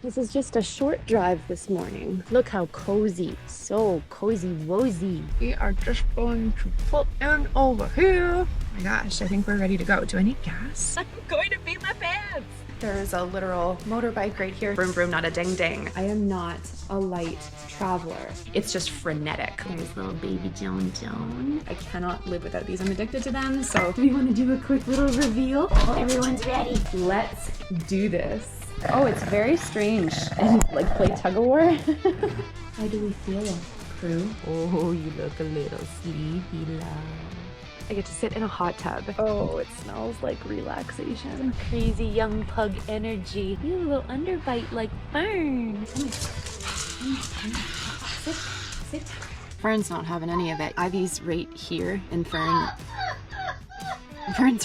This is just a short drive this morning. Look how cozy. So cozy wozy. We are just going to pull in over here. Oh my gosh, I think we're ready to go. Do I need gas? I'm going to pee my pants. There's a literal motorbike right here. Vroom vroom, not a ding ding. I am not a light traveler. It's just frenetic. There's little baby Joan Joan. I cannot live without these. I'm addicted to them. So we want to do a quick little reveal. Oh, everyone's ready. Let's do this. Oh, it's very strange. And like play tug of war. How do we feel, crew? Oh, you look a little sleepy, love. I get to sit in a hot tub. Oh, it smells like relaxation. Some crazy young pug energy. You have a little underbite like Fern. Come here. Sit. Sit. Fern's not having any of it. Ivy's right here, and Fern's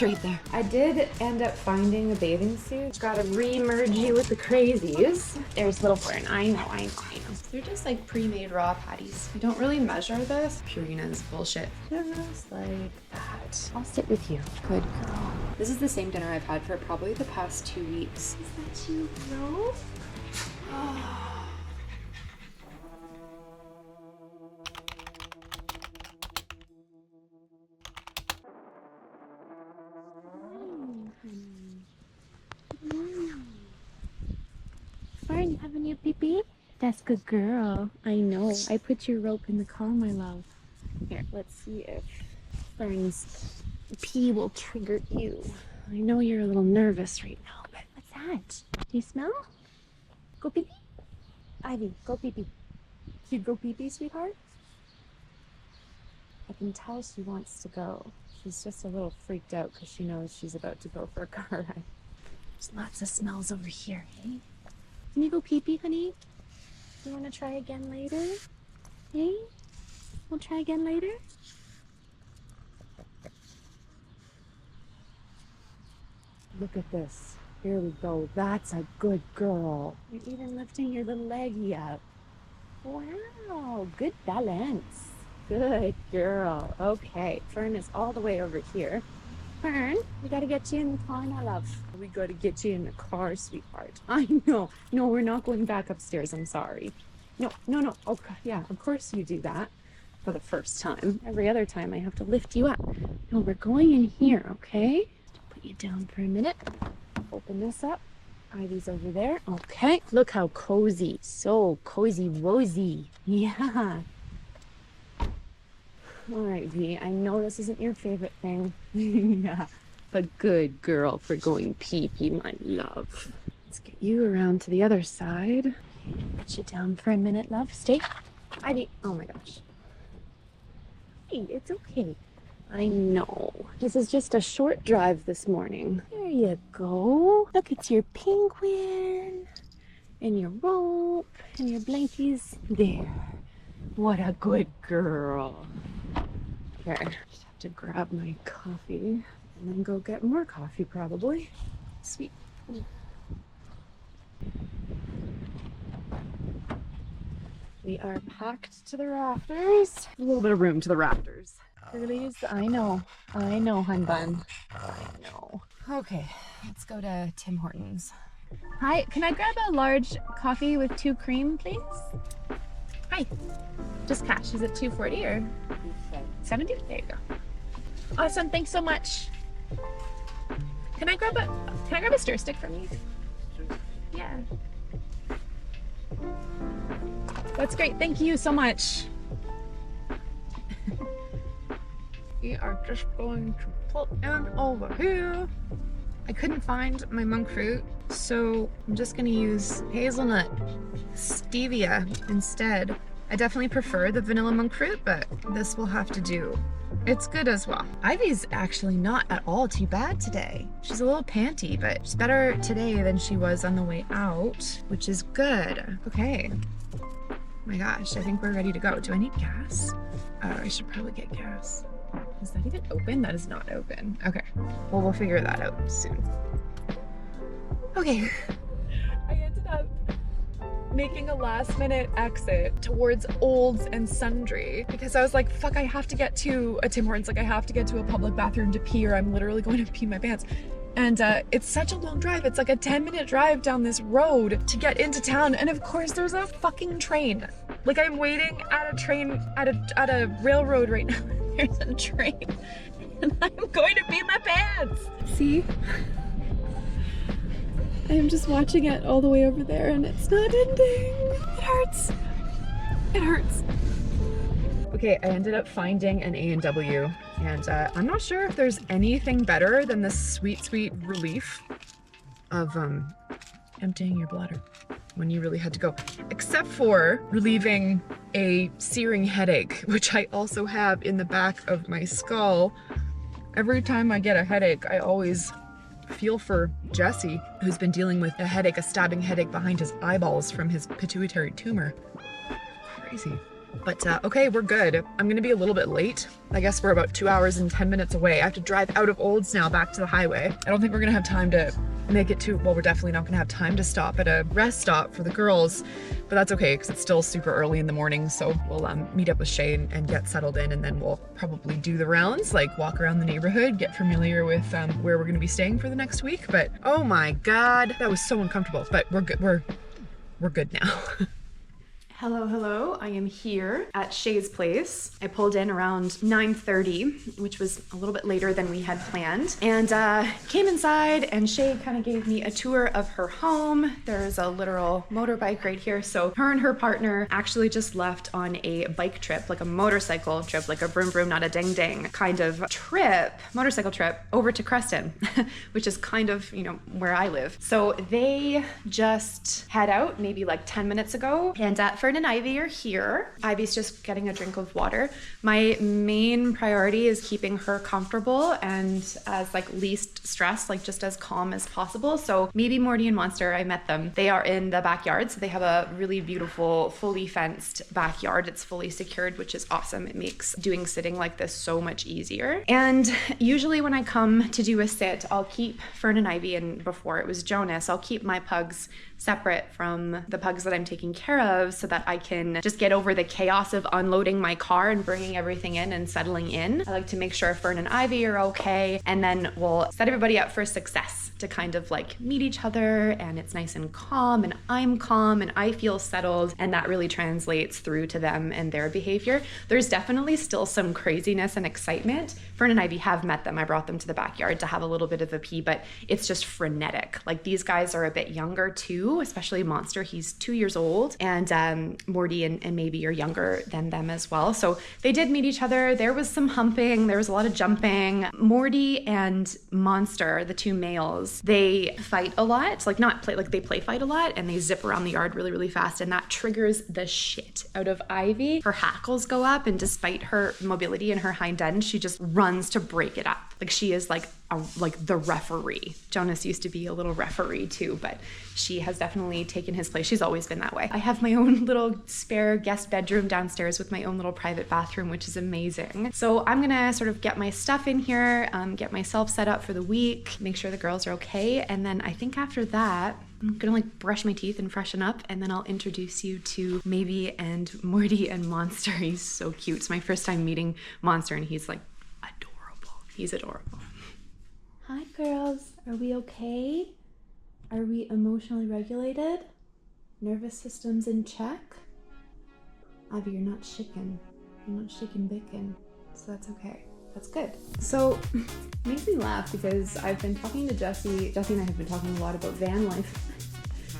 right there. I did end up finding a bathing suit. Gotta re-merge you with the crazies. There's little Fern. I know. They're just like pre-made raw patties. We don't really measure this. Purina's bullshit. Just like that. I'll sit with you. Good girl. This is the same dinner I've had for probably the past 2 weeks. Is that you, bro? Fern, you have a new pee-pee? That's good girl. I know. I put your rope in the car, my love. Here, let's see if Fern's pee will trigger you. I know you're a little nervous right now, but what's that? Do you smell? Go pee-pee? Ivy, go pee-pee. You go pee-pee, sweetheart? I can tell she wants to go. She's just a little freaked out because she knows she's about to go for a car ride. There's lots of smells over here, hey? Can you go pee-pee, honey? You want to try again later? Hey? We'll try again later? Look at this. Here we go. That's a good girl. You're even lifting your little leggy up. Wow, good balance. Good girl. Okay, Fern is all the way over here. Fern, we gotta get you in the car now, love. We gotta get you in the car, sweetheart. I know. No, we're not going back upstairs. I'm sorry. No. Oh, yeah, of course you do that for the first time. Every other time I have to lift you up. No, we're going in here, okay? Put you down for a minute. Open this up. Ivy's over there. Okay. Look how cozy. So cozy wozy. Yeah. All right, V, I know this isn't your favorite thing. Yeah, but good girl for going pee-pee, my love. Let's get you around to the other side. Put you down for a minute, love. Stay. Ivy. Oh my gosh. Hey, it's okay. I know. This is just a short drive this morning. There you go. Look, it's your penguin and your rope and your blankies. There. What a good girl. Okay, just have to grab my coffee and then go get more coffee probably. Sweet. We are packed to the rafters. A little bit of room to the rafters. Girlies, I know, hun bun. I know. Okay, let's go to Tim Hortons. Hi, can I grab a large coffee with 2 cream, please? Hi. Just cash. Is it $2.40 or $70? There you go. Awesome. Thanks so much. Can I grab a stir stick from you? Yeah. That's great. Thank you so much. We are just going to pull in over here. I couldn't find my monk fruit, so I'm just gonna use hazelnut stevia instead. I definitely prefer the vanilla monk fruit, but this will have to do. It's good as well. Ivy's actually not at all too bad today. She's a little panty, but she's better today than she was on the way out, which is good. Okay. Oh my gosh, I think we're ready to go. Do I need gas? Oh, I should probably get gas. Is that even open? That is not open. Okay. Well, we'll figure that out soon. Okay. I ended up making a last minute exit towards Olds and Sundry because I was like, fuck, I have to get to a Tim Hortons. Like, I have to get to a public bathroom to pee or I'm literally going to pee my pants. And it's such a long drive. It's like a 10-minute drive down this road to get into town. And of course there's a fucking train. Like I'm waiting at a train, at a railroad right now. There's a train and I'm going to pee my pants. See? I am just watching it all the way over there and it's not ending. It hurts. It hurts. Okay, I ended up finding an A&W and I'm not sure if there's anything better than the sweet, sweet relief of emptying your bladder when you really had to go, except for relieving a searing headache, which I also have in the back of my skull. Every time I get a headache, I always feel for Jesse, who's been dealing with a headache, a stabbing headache behind his eyeballs from his pituitary tumor. Crazy. But okay, we're good. I'm gonna be a little bit late. I guess we're about 2 hours and 10 minutes away. I have to drive out of Olds now back to the highway. I don't think we're gonna have time to make it to, well, we're definitely not gonna have time to stop at a rest stop for the girls, but that's okay because it's still super early in the morning. So we'll meet up with Shae and get settled in, and then we'll probably do the rounds, like walk around the neighborhood, get familiar with where we're gonna be staying for the next week. But oh my God, that was so uncomfortable, but we're good. We're good now. Hello, hello. I am here at Shae's place. I pulled in around 9:30, which was a little bit later than we had planned, and came inside and Shae kind of gave me a tour of her home. There's a literal motorbike right here. So her and her partner actually just left on a bike trip, like a motorcycle trip, like a vroom vroom, not a ding ding kind of trip, motorcycle trip over to Creston, which is kind of, you know, where I live. So they just head out maybe like 10 minutes ago, and Fern and Ivy are here. Ivy's just getting a drink of water. My main priority is keeping her comfortable and as like least stressed, like just as calm as possible. So Maebee, Morty, and Monster, I met them. They are in the backyard. So they have a really beautiful, fully fenced backyard. It's fully secured, which is awesome. It makes doing sitting like this so much easier. And usually when I come to do a sit, I'll keep Fern and Ivy, and before it was Jonas, I'll keep my pugs separate from the pugs that I'm taking care of so that I can just get over the chaos of unloading my car and bringing everything in and settling in. I like to make sure Fern and Ivy are okay, and then we'll set everybody up for success to kind of like meet each other, and it's nice and calm, and I'm calm and I feel settled, and that really translates through to them and their behavior. There's definitely still some craziness and excitement. Fern and Ivy have met them. I brought them to the backyard to have a little bit of a pee, but it's just frenetic. Like these guys are a bit younger too, especially Monster. He's 2 years old, and Morty and Maebee are younger than them as well. So they did meet each other. There was some humping. There was a lot of jumping. Morty and Monster, the two males, they fight a lot. Like not play, like they play fight a lot, and they zip around the yard really, really fast, and that triggers the shit out of Ivy. Her hackles go up, and despite her mobility and her hind end, she just runs to break it up. Like she is like the referee. Jonas used to be a little referee too, but she has definitely taken his place. She's always been that way. I have my own little spare guest bedroom downstairs with my own little private bathroom, which is amazing. So I'm gonna sort of get my stuff in here, get myself set up for the week, make sure the girls are okay, and then I think after that, I'm gonna like brush my teeth and freshen up, and then I'll introduce you to Maebee and Morty and Monster. He's so cute. It's my first time meeting Monster, and he's like adorable. He's adorable. Hi girls, are we okay? Are we emotionally regulated? Nervous system's in check? Ivy, you're not shaking. You're not shaking bacon, so that's okay. That's good. So, it makes me laugh because I've been talking to Jesse. Jesse and I have been talking a lot about van life,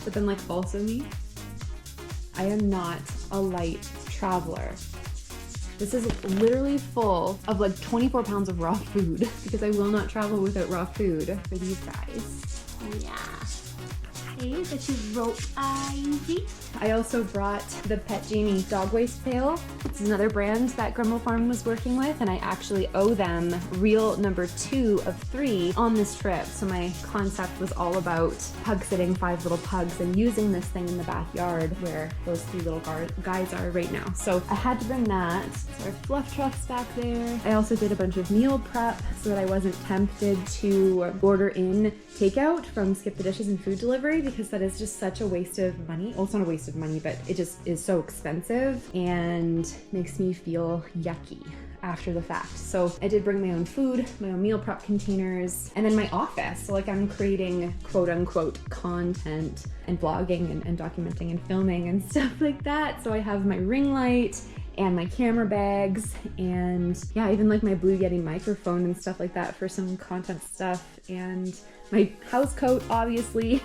but then like also me, I am not a light traveler. This is literally full of like 24 pounds of raw food because I will not travel without raw food for these guys. Oh yeah. Okay, that you rope, Ivy. I also brought the Pet Jamie dog waste pail. It's another brand that Grumble Farm was working with, and I actually owe them reel number 2 of 3 on this trip. So my concept was all about pug sitting 5 little pugs and using this thing in the backyard where those 3 little guys are right now. So I had to bring that. So our fluff truck's back there. I also did a bunch of meal prep so that I wasn't tempted to order in takeout from Skip the Dishes and food delivery, because that is just such a waste of money. Well, it's not a waste of money, but it just is so expensive and makes me feel yucky. after the fact. So I did bring my own food, my own meal prep containers, and then my office. So like I'm creating quote unquote content and vlogging and documenting and filming and stuff like that. So I have my ring light and my camera bags, and yeah, even like my Blue Yeti microphone and stuff like that for some content stuff, and my house coat, obviously.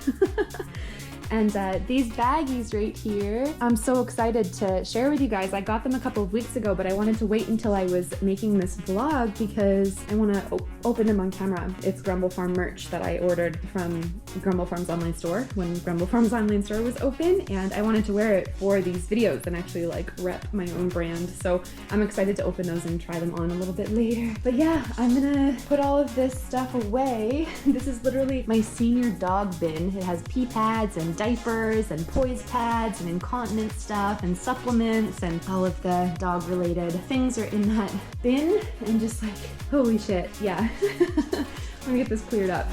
And these baggies right here, I'm so excited to share with you guys. I got them a couple of weeks ago, but I wanted to wait until I was making this vlog because I want to open them on camera. It's Grumble Farm merch that I ordered from Grumble Farm's online store when Grumble Farm's online store was open, and I wanted to wear it for these videos and actually like rep my own brand. So I'm excited to open those and try them on a little bit later. But yeah, I'm gonna put all of this stuff away. This is literally my senior dog bin. It has pee pads and diapers and poise pads and incontinence stuff and supplements, and all of the dog related things are in that bin, and just like, holy shit, yeah. I'm gonna get this cleared up.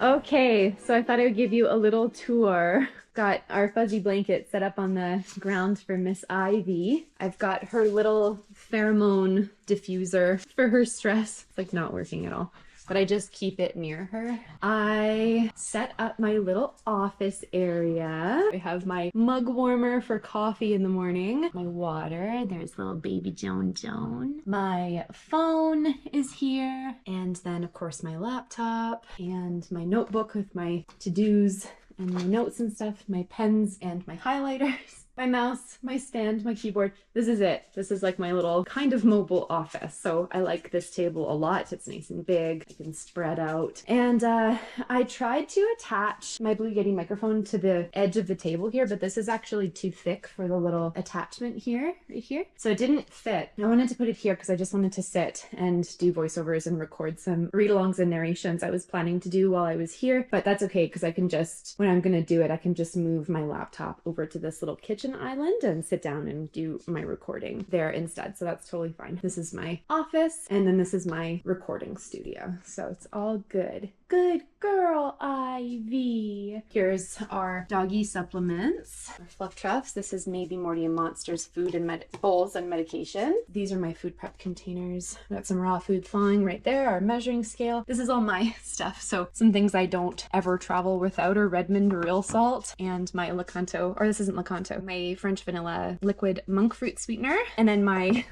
Okay, so I thought I would give you a little tour. Got our fuzzy blanket set up on the ground for Miss Ivy. I've got her little pheromone diffuser for her stress. It's like not working at all, but I just keep it near her. I set up my little office area. I have my mug warmer for coffee in the morning. My water, there's little baby Joan. My phone is here. And then of course my laptop and my notebook with my to-dos and my notes and stuff, my pens and my highlighters. My mouse, my stand, my keyboard. This is it. This is like my little kind of mobile office. So I like this table a lot. It's nice and big. I can spread out. And I tried to attach my Blue Yeti microphone to the edge of the table here, but this is actually too thick for the little attachment here, right here. So it didn't fit. I wanted to put it here because I just wanted to sit and do voiceovers and record some read-alongs and narrations I was planning to do while I was here. But that's okay because I can just, when I'm going to do it, I can just move my laptop over to this little kitchen island and sit down and do my recording there instead. So that's totally fine. This is my office, and then this is my recording studio. So it's all good. Good girl, Ivy. Here's our doggy supplements. Our fluff truffs. This is Maebee, Morty, and Monster's food and bowls and medication. These are my food prep containers. Got some raw food thawing right there. Our measuring scale. This is all my stuff. So some things I don't ever travel without are Redmond real salt and my Lakanto, or this isn't Lakanto, my French vanilla liquid monk fruit sweetener. And then my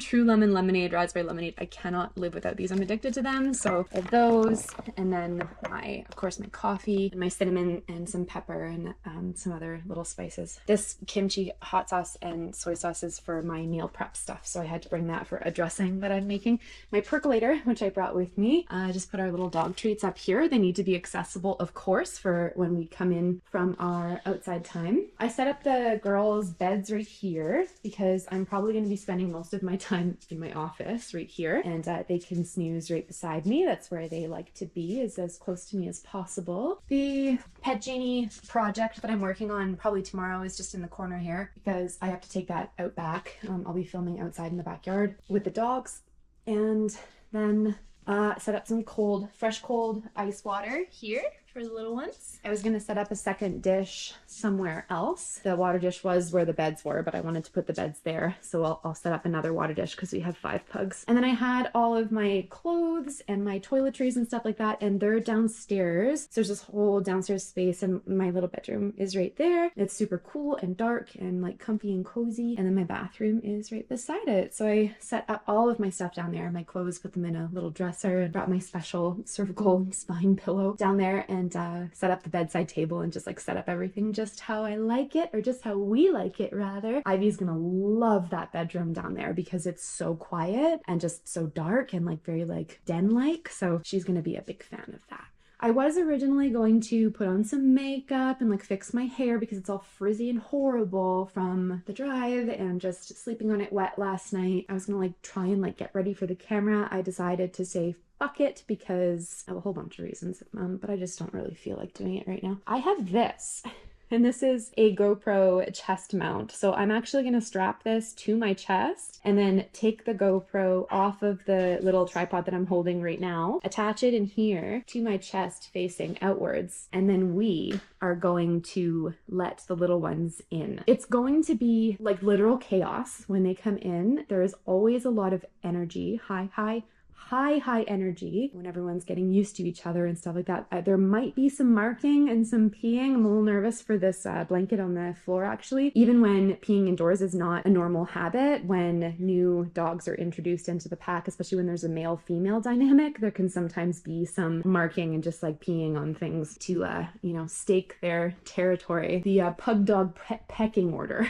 True Lemon lemonade, raspberry lemonade. I cannot live without these. I'm addicted to them. So I have those. And then of course, my coffee and my cinnamon and some pepper and some other little spices. This kimchi hot sauce and soy sauce is for my meal prep stuff. So I had to bring that for a dressing that I'm making. My percolator, which I brought with me. Just put our little dog treats up here. They need to be accessible, of course, for when we come in from our outside time. I set up the girls' beds right here because I'm probably going to be spending most of my time in my office right here, and they can snooze right beside me. That's where they like to be, is as close to me as possible. The Pet Genie project that I'm working on probably tomorrow is just in the corner here because I have to take that out back. I'll be filming outside in the backyard with the dogs, and then set up some fresh cold ice water here for the little ones. I was gonna set up a second dish somewhere else. The water dish was where the beds were, but I wanted to put the beds there. So I'll set up another water dish because we have 5 pugs. And then I had all of my clothes and my toiletries and stuff like that, and they're downstairs. So there's this whole downstairs space, and my little bedroom is right there. It's super cool and dark and like comfy and cozy. And then my bathroom is right beside it. So I set up all of my stuff down there, my clothes, put them in a little dresser, and brought my special cervical spine pillow down there, and set up the bedside table and just like set up everything just how I like it, or just how we like it rather. Ivy's gonna love that bedroom down there because it's so quiet and just so dark and like very like den-like. So she's gonna be a big fan of that. I was originally going to put on some makeup and like fix my hair because it's all frizzy and horrible from the drive and just sleeping on it wet last night. I was gonna like try and like get ready for the camera. I decided to say fuck it because of a whole bunch of reasons, but I just don't really feel like doing it right now. I have this. And this is a GoPro chest mount. So I'm actually going to strap this to my chest and then take the GoPro off of the little tripod that I'm holding right now, attach it in here to my chest facing outwards. And then we are going to let the little ones in. It's going to be like literal chaos when they come in. There is always a lot of energy, high energy when everyone's getting used to each other and stuff like that. There might be some marking and some peeing. I'm a little nervous for this blanket on the floor actually. Even when peeing indoors is not a normal habit, when new dogs are introduced into the pack, especially when there's a male-female dynamic, there can sometimes be some marking and just like peeing on things to, you know, stake their territory. The pug dog pecking order.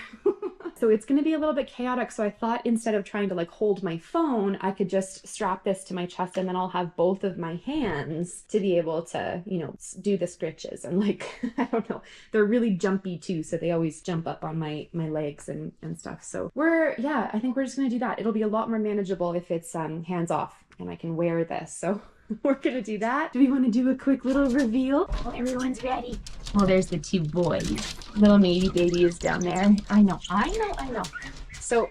So it's going to be a little bit chaotic. So I thought instead of trying to like hold my phone, I could just strap this to my chest and then I'll have both of my hands to be able to, you know, do the scritches. And like, I don't know, they're really jumpy too. So they always jump up on my legs and stuff. So yeah, I think we're just going to do that. It'll be a lot more manageable if it's hands off and I can wear this. So we're gonna do that. Do we want to do a quick little reveal? Oh, everyone's ready. Well, there's the two boys. Little Maebee baby is down there. I know. So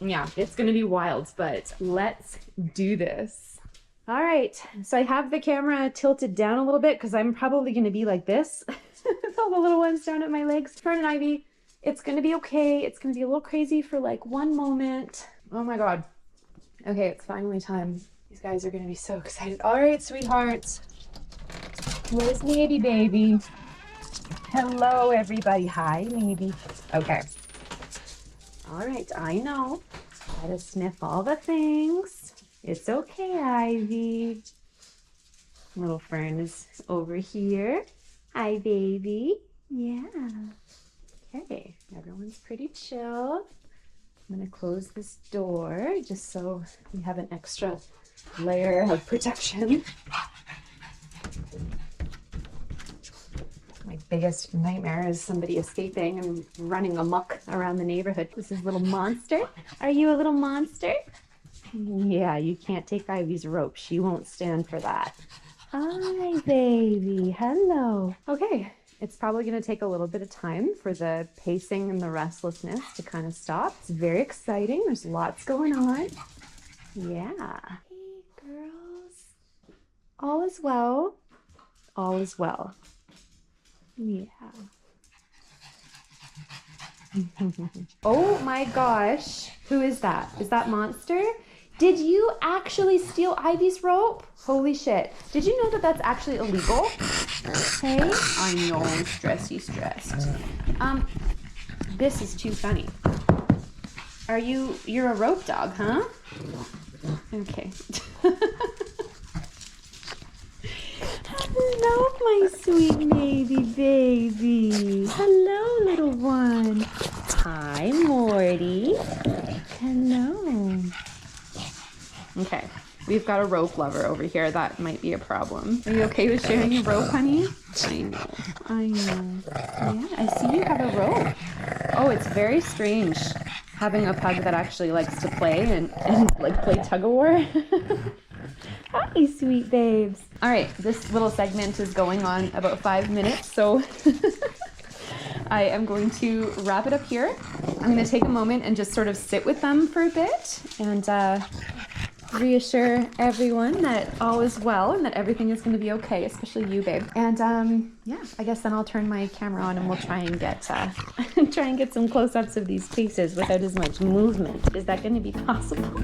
yeah, it's gonna be wild, but let's do this. All right, so I have the camera tilted down a little bit because I'm probably gonna be like this with all the little ones down at my legs. Fern Ivy, it's gonna be okay. It's gonna be a little crazy for like one moment. Oh my God. Okay, it's finally time. These guys are going to be so excited. All right, sweethearts. Where's Maebee, baby? Hello, everybody. Hi, Maebee. Okay. All right, I know. Try to sniff all the things. It's okay, Ivy. Little Fern is over here. Hi, baby. Yeah. Okay, everyone's pretty chill. I'm going to close this door just so we have an extra layer of protection. My biggest nightmare is somebody escaping and running amok around the neighborhood. This is little monster. Are you a little monster? Yeah, you can't take Ivy's rope. She won't stand for that. Hi, baby. Hello. Okay, it's probably going to take a little bit of time for the pacing and the restlessness to kind of stop. It's very exciting. There's lots going on. Yeah. Girls, all is well. All is well. Yeah. Oh my gosh. Who is that? Is that Monster? Did you actually steal Ivy's rope? Holy shit. Did you know that that's actually illegal? Okay. I know, stressed. This is too funny. You're a rope dog, huh? Okay. Hello, my sweet Maebee baby. Hello, little one. Hi, Morty. Hello. Okay, we've got a rope lover over here. That might be a problem. Are you okay with sharing your rope, honey? I know. Yeah, I see you have a rope. Oh, it's very strange having a pug that actually likes to play and like play tug-of-war. Hi, sweet babes. All right, this little segment is going on about 5 minutes, so I am going to wrap it up here. I'm going to take a moment and just sort of sit with them for a bit and reassure everyone that all is well and that everything is going to be okay, especially you, babe. And yeah, I guess then I'll turn my camera on and we'll try and get some close-ups of these faces without as much movement. Is that going to be possible?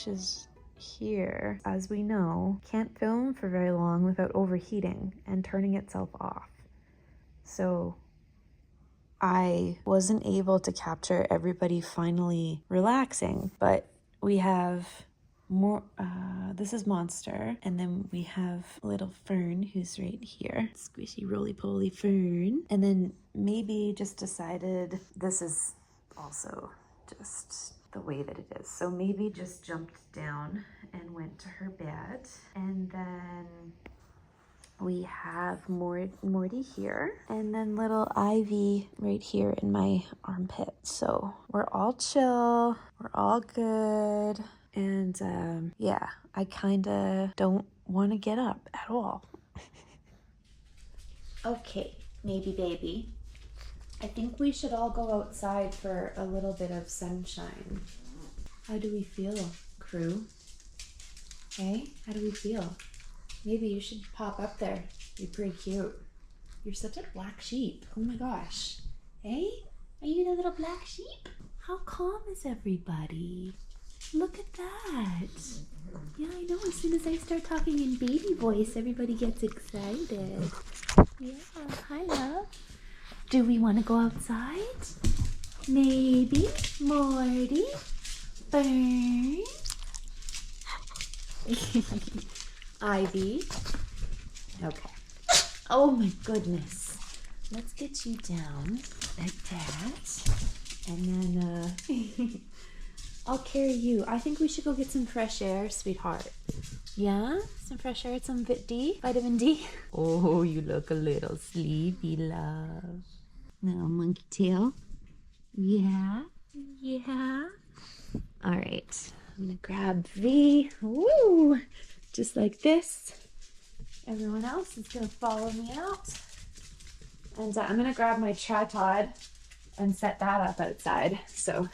which is here, as we know, can't film for very long without overheating and turning itself off. So I wasn't able to capture everybody finally relaxing, but we have more, this is Monster, and then we have little Fern, who's right here. Squishy roly-poly Fern. And then Maebee just decided this is also just the way that it is. So Maebee just jumped down and went to her bed. And then we have Morty here, and then little Ivy right here in my armpit. So we're all chill, we're all good. And yeah, I kinda don't want to get up at all. Okay, Maebee baby, I think we should all go outside for a little bit of sunshine. How do we feel, crew? Hey, how do we feel? Maybe you should pop up there. You're pretty cute. You're such a black sheep. Oh my gosh. Hey, are you the little black sheep? How calm is everybody? Look at that. Yeah, I know. As soon as I start talking in baby voice, everybody gets excited. Yeah, hi love. Do we want to go outside? Maybe. Morty. Fern. Ivy. Okay. Oh my goodness. Let's get you down like that. And then I'll carry you. I think we should go get some fresh air, sweetheart. Yeah? Some fresh air, some vitamin D. Oh, you look a little sleepy, love. Little monkey tail. Yeah? Yeah? All right. I'm gonna grab V. Woo! Just like this. Everyone else is gonna follow me out. And I'm gonna grab my tripod and set that up outside so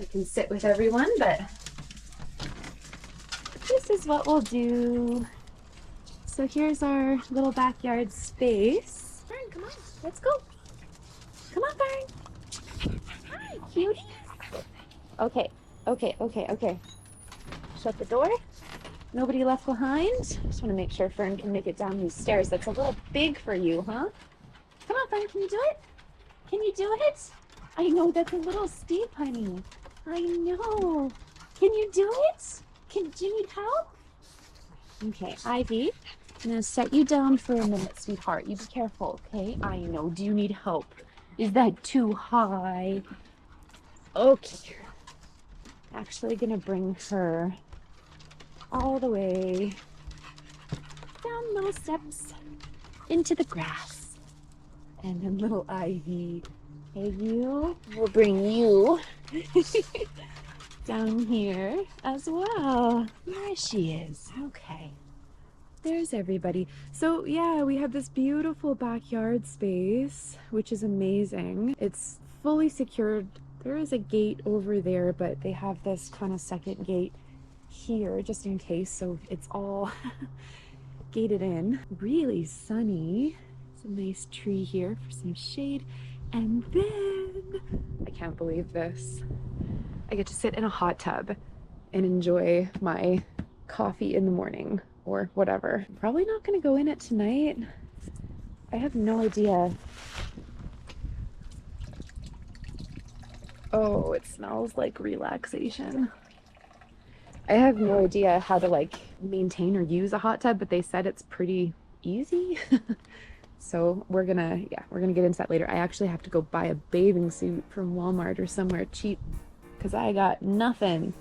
I can sit with everyone, but this is what we'll do. So here's our little backyard space. Fern, come on, let's go. Come on, Fern. Hi, cutie. Okay. Shut the door. Nobody left behind. Just want to make sure Fern can make it down these stairs. That's a little big for you, huh? Come on, Fern, can you do it? Can you do it? I know that's a little steep, honey. I know. Can you do it? Do you need help? Okay, Ivy, I'm gonna set you down for a minute, sweetheart. You be careful, okay? I know. Do you need help? Is that too high? Okay. Actually gonna bring her all the way down those steps into the grass. And then little Ivy, hey you, we'll bring you down here as well. There she is. Okay. There's everybody. So yeah, we have this beautiful backyard space, which is amazing. It's fully secured. There is a gate over there, but they have this kind of second gate here just in case, so it's all gated in. Really sunny. It's a nice tree here for some shade. And then, I can't believe this, I get to sit in a hot tub and enjoy my coffee in the morning or whatever. I'm probably not going to go in it tonight. I have no idea. Oh, it smells like relaxation. I have no idea how to like maintain or use a hot tub, but they said it's pretty easy. So we're gonna get into that later. I actually have to go buy a bathing suit from Walmart or somewhere cheap because I got nothing.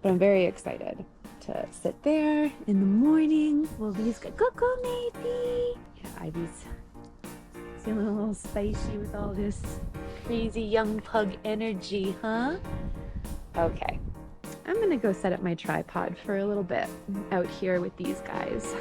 But I'm very excited to sit there in the morning while these go Maebee. Yeah, Ivy's feeling a little spicy with all this crazy young pug energy, huh? Okay. I'm gonna go set up my tripod for a little bit out here with these guys.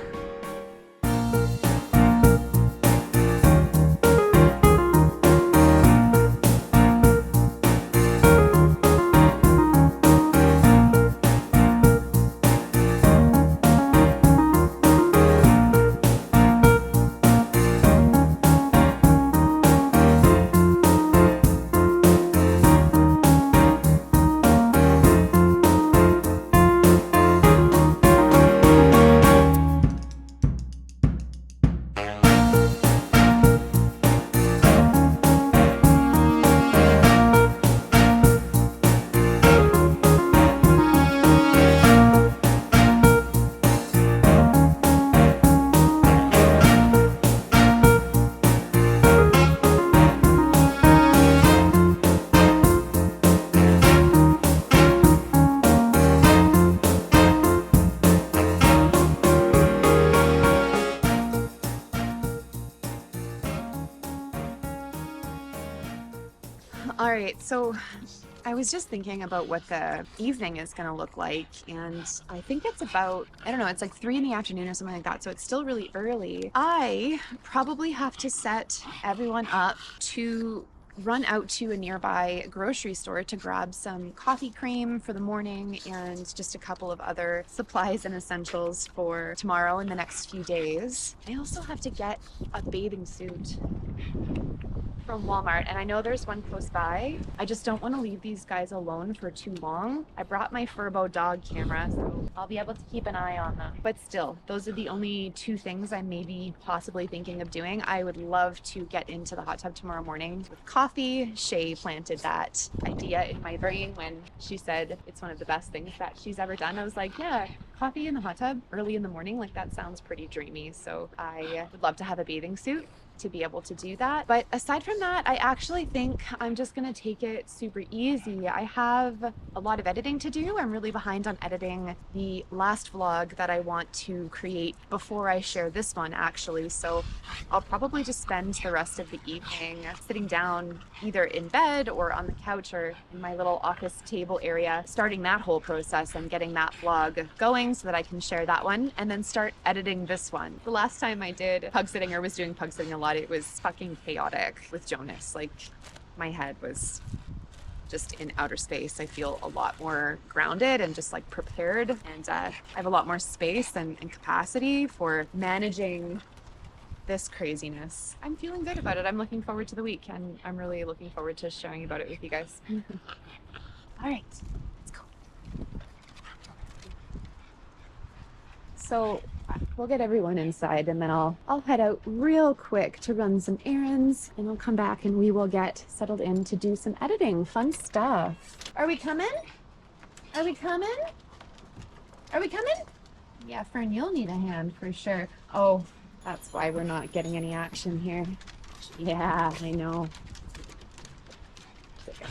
All right, so I was just thinking about what the evening is going to look like, and I think it's about, I don't know, it's like 3 in the afternoon or something like that, so it's still really early. I probably have to set everyone up to run out to a nearby grocery store to grab some coffee cream for the morning and just a couple of other supplies and essentials for tomorrow and the next few days. I also have to get a bathing suit from Walmart, and I know there's one close by. I just don't want to leave these guys alone for too long. I brought my Furbo dog camera, so I'll be able to keep an eye on them. But still, those are the only 2 things I may be possibly thinking of doing. I would love to get into the hot tub tomorrow morning with coffee. Shae planted that idea in my brain when she said it's one of the best things that she's ever done. I was like, yeah, coffee in the hot tub early in the morning, like that sounds pretty dreamy. So I would love to have a bathing suit to be able to do that. But aside from that, I actually think I'm just gonna take it super easy. I have a lot of editing to do. I'm really behind on editing the last vlog that I want to create before I share this one, actually. So I'll probably just spend the rest of the evening sitting down either in bed or on the couch or in my little office table area, starting that whole process and getting that vlog going so that I can share that one and then start editing this one. The last time I did pug sitting or was doing pug sitting a lot, it was fucking chaotic with Jonas. Like, my head was just in outer space. I feel a lot more grounded and just like prepared, and I have a lot more space and capacity for managing this craziness. I'm feeling good about it. I'm looking forward to the week, and I'm really looking forward to sharing about it with you guys. All right, let's go. So we'll get everyone inside, and then I'll head out real quick to run some errands, and I'll come back and we will get settled in to do some editing. Fun stuff. Are we coming? Are we coming? Are we coming? Yeah, Fern, you'll need a hand for sure. Oh, that's why we're not getting any action here. Yeah, I know.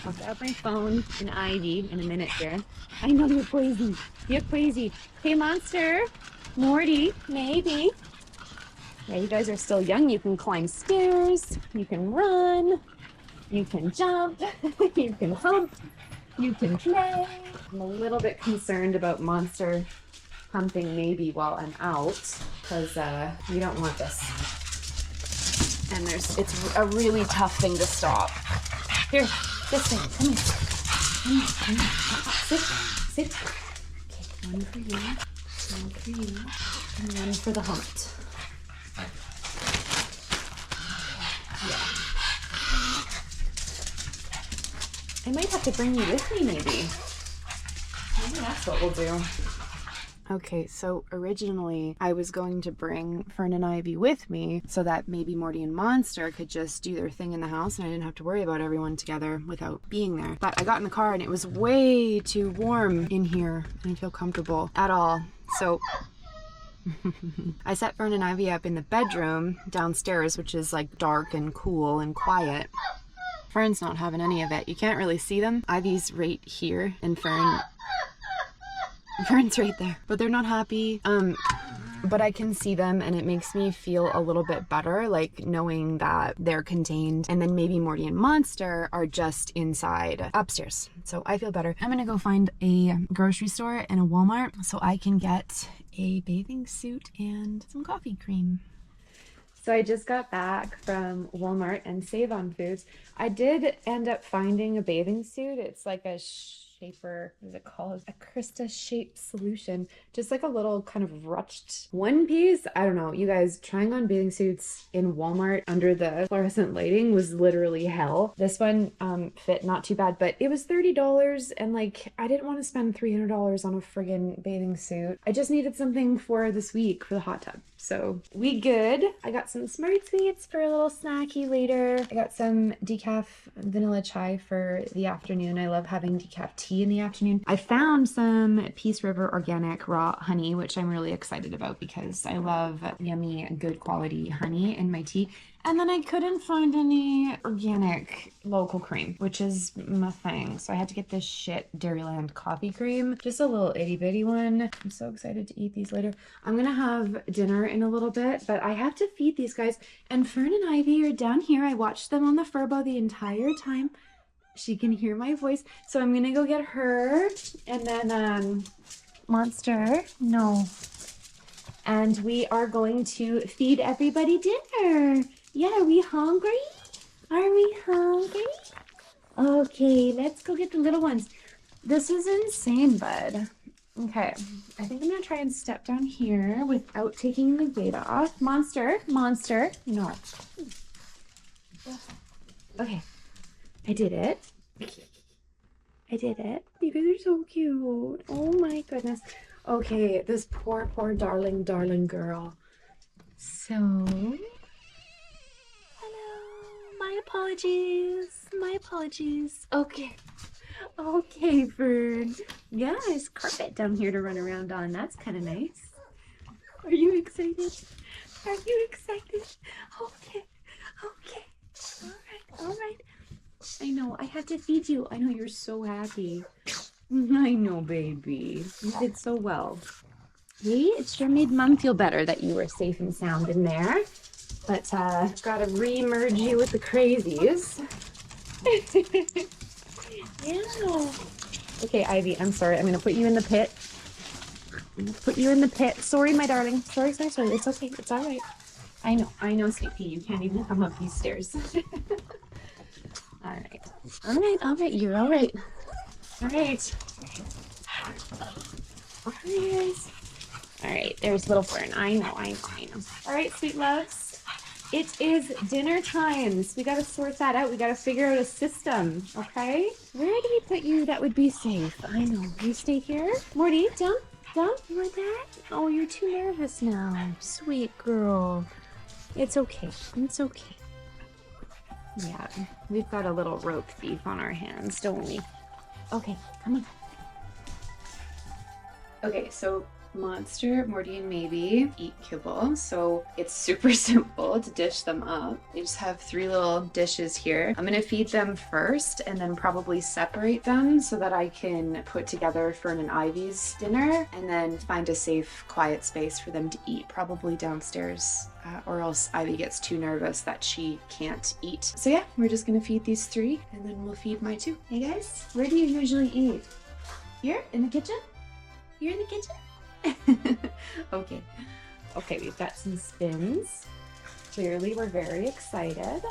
I'll grab my phone and Ivy in a minute here. I know you're crazy. You're crazy. Hey, Monster. Morty, Maebee. Yeah, you guys are still young. You can climb stairs, you can run, you can jump, you can hump, you can play. I'm a little bit concerned about Monster humping Maebee while I'm out, because we don't want this. And it's a really tough thing to stop. Here, this thing, come here. Sit. Okay, one for you. One for you, and one for the hump. Yeah. I might have to bring you with me, maybe. Maybe that's what we'll do. Okay, so originally I was going to bring Fern and Ivy with me so that maybe Morty and Monster could just do their thing in the house and I didn't have to worry about everyone together without being there. But I got in the car and it was way too warm in here. I didn't feel comfortable at all. So I set Fern and Ivy up in the bedroom downstairs, which is like dark and cool and quiet. Fern's not having any of it. You can't really see them. Ivy's right here and Fern's right there, but they're not happy. But I can see them and it makes me feel a little bit better, like knowing that they're contained, and then maybe Morty and Monster are just inside upstairs. So I feel better. I'm gonna go find a grocery store and a Walmart so I can get a bathing suit and some coffee cream. So I just got back from Walmart and Save On Foods. I did end up finding a bathing suit. It's like a shaper, what is it called? A Krista shaped solution. Just like a little kind of ruched one piece. I don't know. You guys, trying on bathing suits in Walmart under the fluorescent lighting was literally hell. This one fit not too bad, but it was $30 and like I didn't want to spend $300 on a friggin' bathing suit. I just needed something for this week for the hot tub. So we good. I got some Smart Sweets for a little snacky later. I got some decaf vanilla chai for the afternoon. I love having decaf tea in the afternoon. I found some Peace River organic raw honey, which I'm really excited about because I love yummy, good quality honey in my tea. And then I couldn't find any organic local cream, which is my thing. So I had to get this shit Dairyland coffee cream, just a little itty bitty one. I'm so excited to eat these later. I'm gonna have dinner in a little bit, but I have to feed these guys. And Fern and Ivy are down here. I watched them on the Furbo the entire time. She can hear my voice. So I'm gonna go get her and then Monster. No. And we are going to feed everybody dinner. Yeah, are we hungry? Are we hungry? Okay, let's go get the little ones. This is insane, bud. Okay, I think I'm gonna try and step down here without taking the gate off. Monster, Monster, no. Okay, I did it. I did it. You guys are so cute. Oh my goodness. Okay, this poor, poor darling, darling girl. So, hello. My apologies. My apologies. Okay. Okay, Fern. Yeah, there's carpet down here to run around on. That's kind of nice. Are you excited? Are you excited? Okay. Okay. All right. All right. I know. I had to feed you. I know you're so happy. I know, baby. You did so well. Hey, it sure made Mom feel better that you were safe and sound in there. But gotta re-merge you with the crazies. Yeah. Okay, Ivy, I'm sorry. I'm gonna put you in the pit. I'm gonna put you in the pit. Sorry, my darling. Sorry, sorry, sorry. It's okay. It's all right. I know, Sweet Pea. You can't even come up these stairs. All right. All right, all right. You're all right. All right. All right. All right. There's little Fern. I know, I know, I know. All right, sweet loves. It is dinner times. We got to sort that out. We got to figure out a system, okay? Where do we put you that would be safe? I know. You stay here. Morty, down, down. You want that? Oh, you're too nervous now. Sweet girl. It's okay. It's okay. Yeah, we've got a little rope thief on our hands, don't we? Okay, come on. Okay, so Monster, Morty, and Maebee eat kibble, so it's super simple to dish them up. I just have 3 little dishes here. I'm gonna feed them first and then probably separate them so that I can put together Fern and Ivy's dinner and then find a safe, quiet space for them to eat, probably downstairs, or else Ivy gets too nervous that she can't eat. So yeah, we're just gonna feed these 3 and then we'll feed my 2. Hey guys, where do you usually eat? Here in the kitchen? You're in the kitchen? Okay. Okay, we've got some spins. Clearly we're very excited.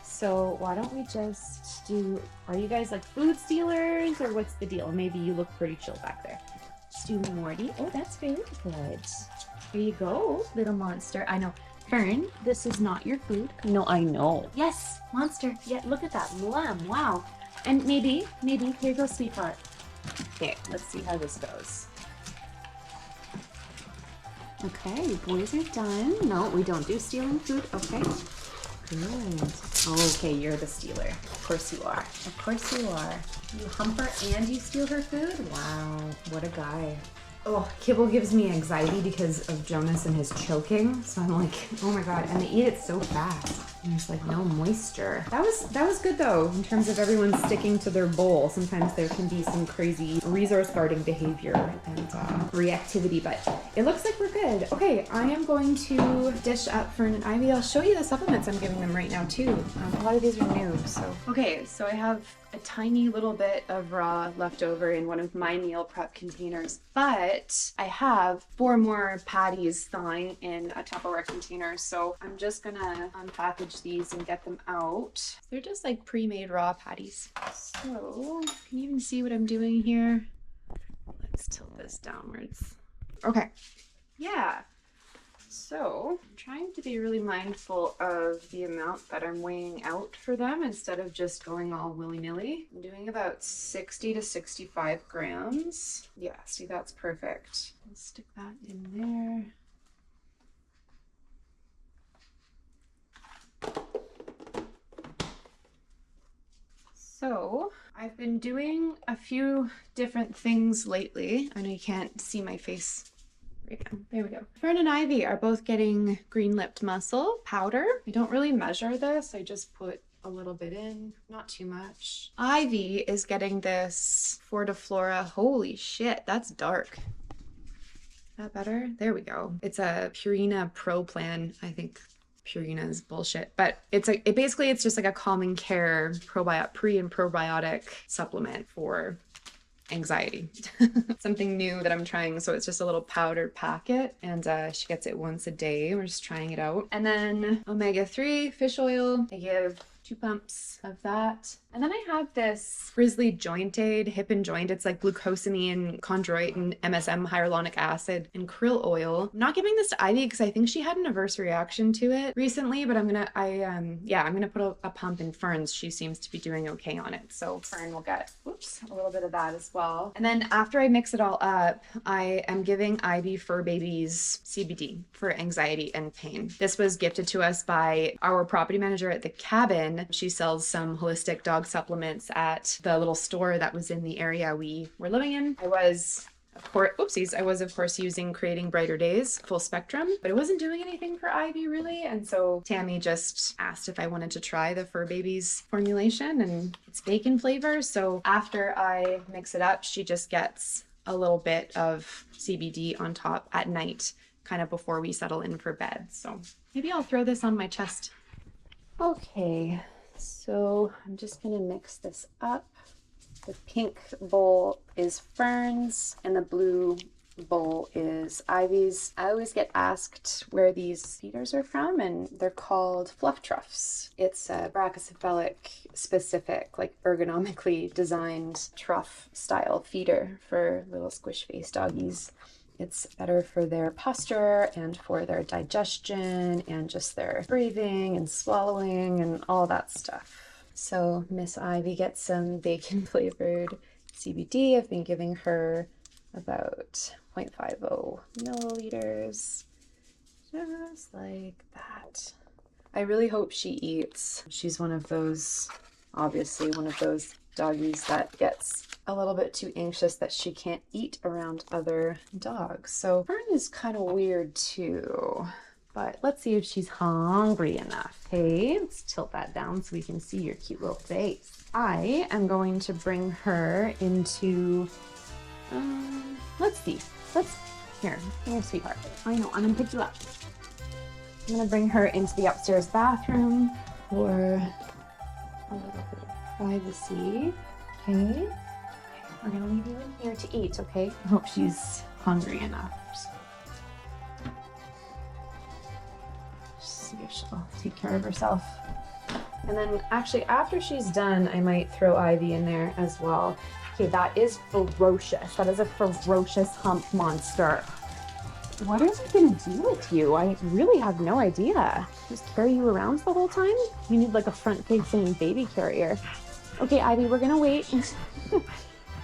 So why don't we just do, are you guys like food stealers or what's the deal? Maybe you look pretty chill back there. Let's do Morty. Oh, that's very good. Here you go, little monster. I know. Fern, this is not your food. No, I know. Yes, monster. Yeah, look at that lamb. Wow. And Maebee, here you go, sweetheart. Okay, let's see how this goes. Okay, you boys are done. No, we don't do stealing food. Okay. Good. Okay, you're the stealer. Of course you are. Of course you are. You hump her and you steal her food? Wow, what a guy. Oh, kibble gives me anxiety because of Jonas and his choking. So I'm like, oh my god, and they eat it so fast. And there's like no moisture. That was good though, in terms of everyone sticking to their bowl. Sometimes there can be some crazy resource guarding behavior and reactivity, but it looks like we're good. Okay, I am going to dish up Fern and Ivy. I'll show you the supplements I'm giving them right now too. A lot of these are new, so. Okay, so I have a tiny little bit of raw left over in one of my meal prep containers, but I have 4 more patties thawing in a Tupperware container, so I'm just gonna unpackage these and get them out. They're just like pre-made raw patties. So, can you even see what I'm doing here? Let's tilt this downwards. Okay, yeah. So, I'm trying to be really mindful of the amount that I'm weighing out for them instead of just going all willy-nilly. I'm doing about 60 to 65 grams. Yeah, see, that's perfect. I'll stick that in there. So, I've been doing a few different things lately. I know you can't see my face right now. There we go. Fern and Ivy are both getting green-lipped mussel powder. I don't really measure this. I just put a little bit in, not too much. Ivy is getting this Fortiflora. Holy shit, that's dark. Is that better? There we go. It's a Purina Pro Plan, I think Purina's bullshit. But it's like, basically it's just like a calming care pre and probiotic supplement for anxiety. Something new that I'm trying. So it's just a little powdered packet, and she gets it once a day. We're just trying it out. And then omega-3 fish oil. I give 2 pumps of that. And then I have this Grizzly Joint Aid hip and joint. It's like glucosamine, chondroitin, MSM, hyaluronic acid, and krill oil. I'm not giving this to Ivy because I think she had an adverse reaction to it recently, but I'm gonna put a pump in Fern's. She seems to be doing okay on it. So Fern will get, a little bit of that as well. And then after I mix it all up, I am giving Ivy Fur Babies CBD for anxiety and pain. This was gifted to us by our property manager at the cabin. She sells some holistic dog supplements at the little store that was in the area we were living in. I was of course using Creating Brighter Days full spectrum, but it wasn't doing anything for Ivy really. And so Tammy just asked if I wanted to try the Fur Babies formulation, and it's bacon flavor. So after I mix it up, she just gets a little bit of CBD on top at night, kind of before we settle in for bed. So maybe I'll throw this on my chest. Okay, so I'm just gonna mix this up. The pink bowl is Fern's and the blue bowl is Ivy's. I always get asked where these feeders are from, and they're called Fluff Truffs. It's a brachycephalic specific, like ergonomically designed truff style feeder for little squish face doggies. It's better for their posture and for their digestion and just their breathing and swallowing and all that stuff. So Miss Ivy gets some bacon flavored CBD. I've been giving her about 0.50 milliliters, just like that. I really hope she eats. She's obviously one of those doggies that gets a little bit too anxious that she can't eat around other dogs. So Fern is kind of weird too. But let's see if she's hungry enough. Hey, let's tilt that down so we can see your cute little face. I am going to bring her into, let's see. Here, sweetheart. I know, I'm gonna pick you up. I'm gonna bring her into the upstairs bathroom for a little bit of privacy. Okay, we're gonna leave you in here to eat, okay? I hope she's hungry enough. See if she'll take care of herself. And then actually after she's done, I might throw Ivy in there as well. Okay, that is ferocious. That is a ferocious hump monster. What are we gonna do with you? I really have no idea. Just carry you around the whole time? You need like a front-facing baby carrier. Okay, Ivy, we're gonna wait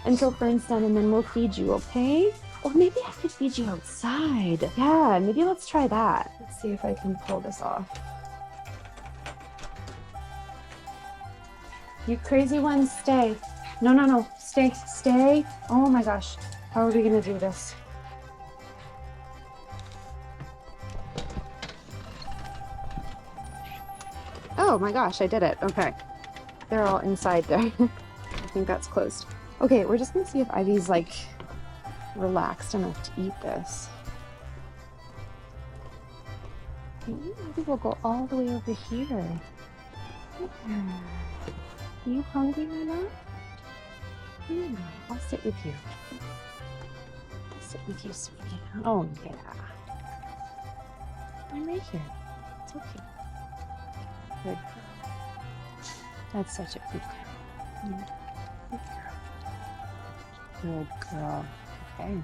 until Fern's done and then we'll feed you, okay? Or maybe I could feed you outside. Yeah, maybe let's try that. Let's see if I can pull this off. You crazy ones, stay. No, stay. Oh my gosh, how are we gonna do this? Oh my gosh, I did it. Okay, they're all inside there. I think that's closed. Okay, we're just gonna see if Ivy's like relaxed enough to eat this. Maybe we'll go all the way over here. Are you hungry or not? I'll sit with you. I'll sit with you, sweetie. Oh yeah. I'm right here. It's okay. Good girl. That's such a good girl. Good girl. Good girl. Okay.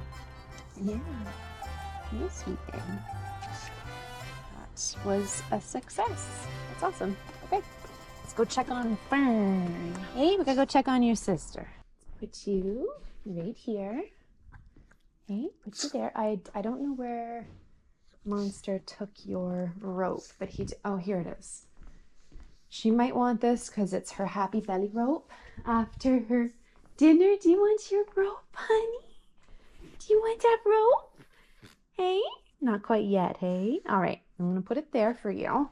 Yeah. You sweet thing. That was a success. That's awesome. Okay. Let's go check on Fern. Hey, we gotta go check on your sister. Let's put you right here. Hey, put you there. I don't know where Monster took your rope, but oh, here it is. She might want this because it's her happy belly rope after her dinner. Do you want your rope, honey? Do you want that rope? Hey? Not quite yet, hey? All right, I'm gonna put it there for you.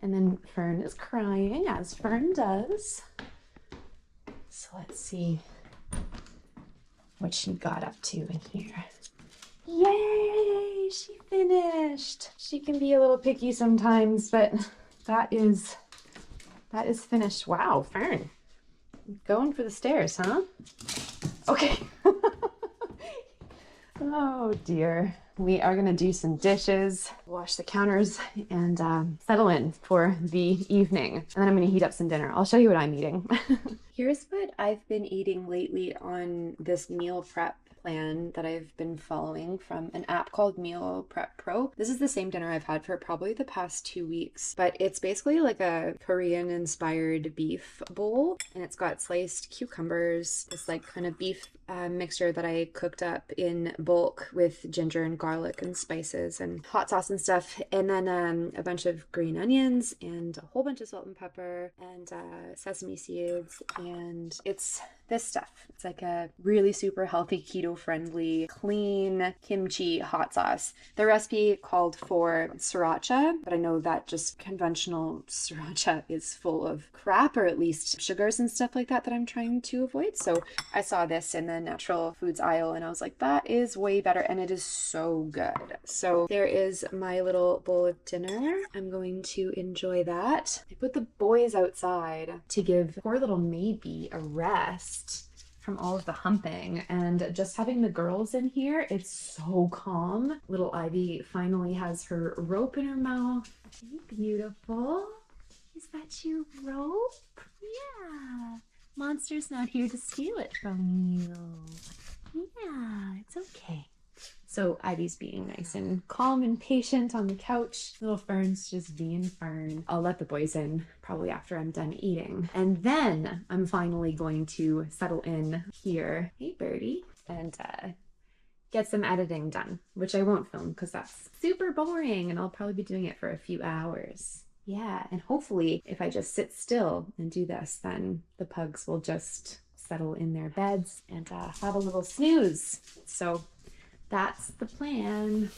And then Fern is crying, as Fern does. So let's see what she got up to in here. Yay! Yay, she finished. She can be a little picky sometimes, but that is finished. Wow, Fern, going for the stairs, huh? Okay. Oh dear. We are gonna do some dishes, wash the counters, and settle in for the evening. And then I'm gonna heat up some dinner. I'll show you what I'm eating. Here's what I've been eating lately on this meal prep plan that I've been following from an app called Meal Prep Pro. This is the same dinner I've had for probably the past 2 weeks, but it's basically like a Korean inspired beef bowl, and it's got sliced cucumbers, this like kind of beef mixture that I cooked up in bulk with ginger and garlic and spices and hot sauce and stuff, and then a bunch of green onions and a whole bunch of salt and pepper and sesame seeds, and it's this stuff. It's like a really super healthy, keto-friendly, clean kimchi hot sauce. The recipe called for sriracha, but I know that just conventional sriracha is full of crap, or at least sugars and stuff like that I'm trying to avoid. So I saw this in the natural foods aisle and I was like, that is way better, and it is so good. So there is my little bowl of dinner. I'm going to enjoy that. I put the boys outside to give poor little Maebee a rest from all of the humping, and just having the girls in here, it's so calm. Little Ivy finally has her rope in her mouth. Hey, beautiful. Is that your rope? Yeah. Monster's not here to steal it from you. Yeah, it's okay. So Ivy's being nice and calm and patient on the couch. Little Fern's just being Fern. I'll let the boys in probably after I'm done eating. And then I'm finally going to settle in here. Hey, Birdie. And get some editing done, which I won't film because that's super boring and I'll probably be doing it for a few hours. Yeah, and hopefully if I just sit still and do this, then the pugs will just settle in their beds and have a little snooze. So that's the plan.